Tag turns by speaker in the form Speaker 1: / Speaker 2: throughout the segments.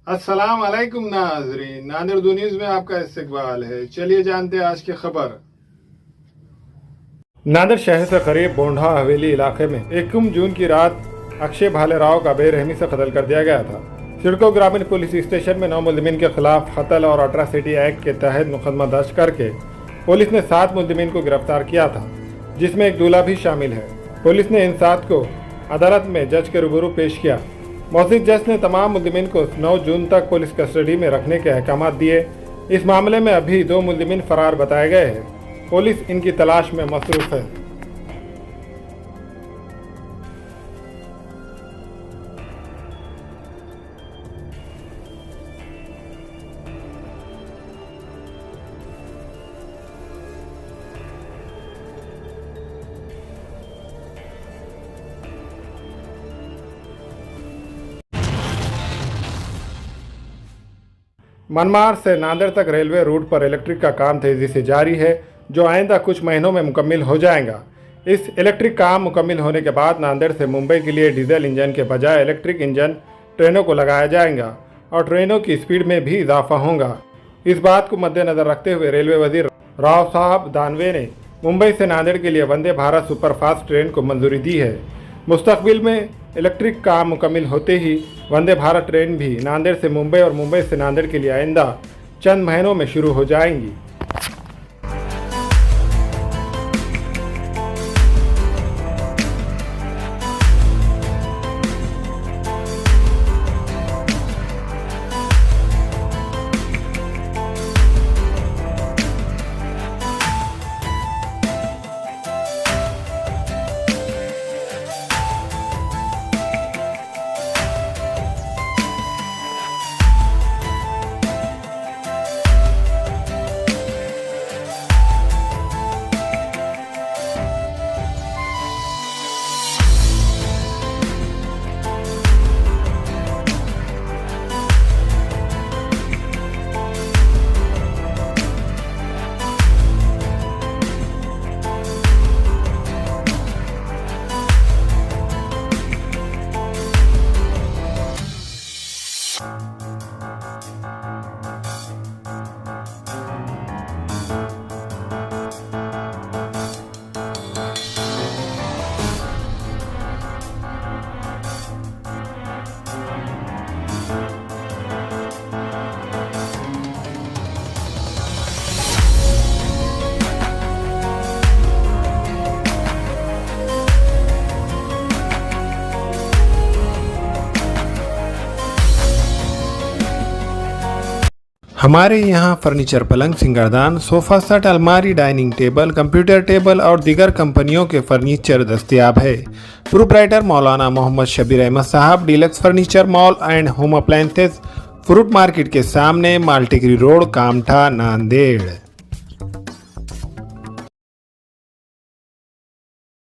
Speaker 1: अस्सलाम वालेकुम नाजरीन, नादिर उर्दू न्यूज में आपका इस्तकबाल है। चलिए जानते हैं आज की खबर। नादिर शहर से करीब बोंढा हवेली इलाके में 1 जून की रात अक्षय भालेराव का बेरहमी से कत्ल कर दिया गया था। सिडको ग्रामीण पुलिस स्टेशन में 9 मुलजिमीन के खिलाफ कत्ल और अट्रासिटी एक्ट के तहत मुकदमा दर्ज करके पुलिस ने 7 मुलजिमीन को गिरफ्तार किया था, जिसमें एक दूल्हा भी शामिल है। पुलिस ने इन 7 को अदालत में जज के रूबरू पेश किया। मौजूद जज ने तमाम मुलजिमीन को 9 जून तक पुलिस कस्टडी में रखने के अहकाम दिए। इस मामले में अभी 2 मुलजिमीन फरार बताए गए हैं। पुलिस इनकी तलाश में मसरूफ है। मनमाड़ से नांदेड़ तक रेलवे रूट पर इलेक्ट्रिक का काम तेजी से जारी है, जो आइंदा कुछ महीनों में मुकम्मिल हो जाएगा। इस इलेक्ट्रिक काम मुकम्मिल होने के बाद नांदेड़ से मुंबई के लिए डीजल इंजन के बजाय इलेक्ट्रिक इंजन ट्रेनों को लगाया जाएगा और ट्रेनों की स्पीड में भी इजाफा होगा। इस बात को मद्देनजर रखते हुए रेलवे वजीर राव साहब दानवे ने मुंबई से नांदेड़ के लिए वंदे भारत सुपरफास्ट ट्रेन को मंजूरी दी है। मुस्तकबिल में इलेक्ट्रिक काम मुकम्मिल होते ही वंदे भारत ट्रेन भी नांदेड़ से मुंबई और मुंबई से नांदेड़ के लिए आइंदा चंद महीनों में शुरू हो जाएंगी। हमारे यहाँ फर्नीचर, पलंग, सिंगारदान, सोफा सेट, अलमारी, डाइनिंग टेबल, कंप्यूटर टेबल और दीगर कंपनियों के फर्नीचर दस्तयाब है। प्रोप्राइटर मौलाना मोहम्मद शबीर अहमद साहब, deluxe furniture mall and home appliances, fruit market के सामने, माल्टीगिरी रोड, कामठा, नांदेड़।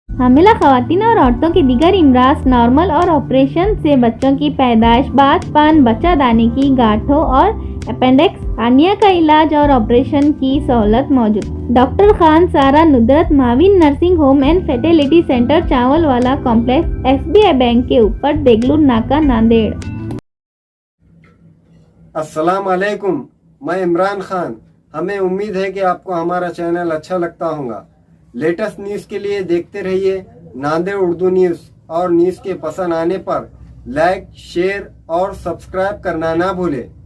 Speaker 2: हामिला खवातीन और औरतों के दीगर इमराज, नॉर्मल और ऑपरेशन से बच्चों की पैदाइश, बातपान, बच्चा दाने की गांठों और अपेंडिक्स, हार्निया का इलाज और ऑपरेशन की सहूलत मौजूद। Doctor Khan Sara Nudrat Mavin nursing home and fertility centre, चावल वाला कॉम्प्लेक्स, SBI बैंक के ऊपर, देगलूर नाका, नांदेड़।
Speaker 3: अस्सलाम वालेकुम, मैं इमरान खान। हमें उम्मीद है कि आपको हमारा चैनल अच्छा लगता होगा। लेटेस्ट न्यूज़ के लिए देखते रहिए नांदेड़ उर्दू न्यूज़, और न्यूज़ के पसंद आने पर लाइक, शेयर और सब्सक्राइब करना ना भूलें।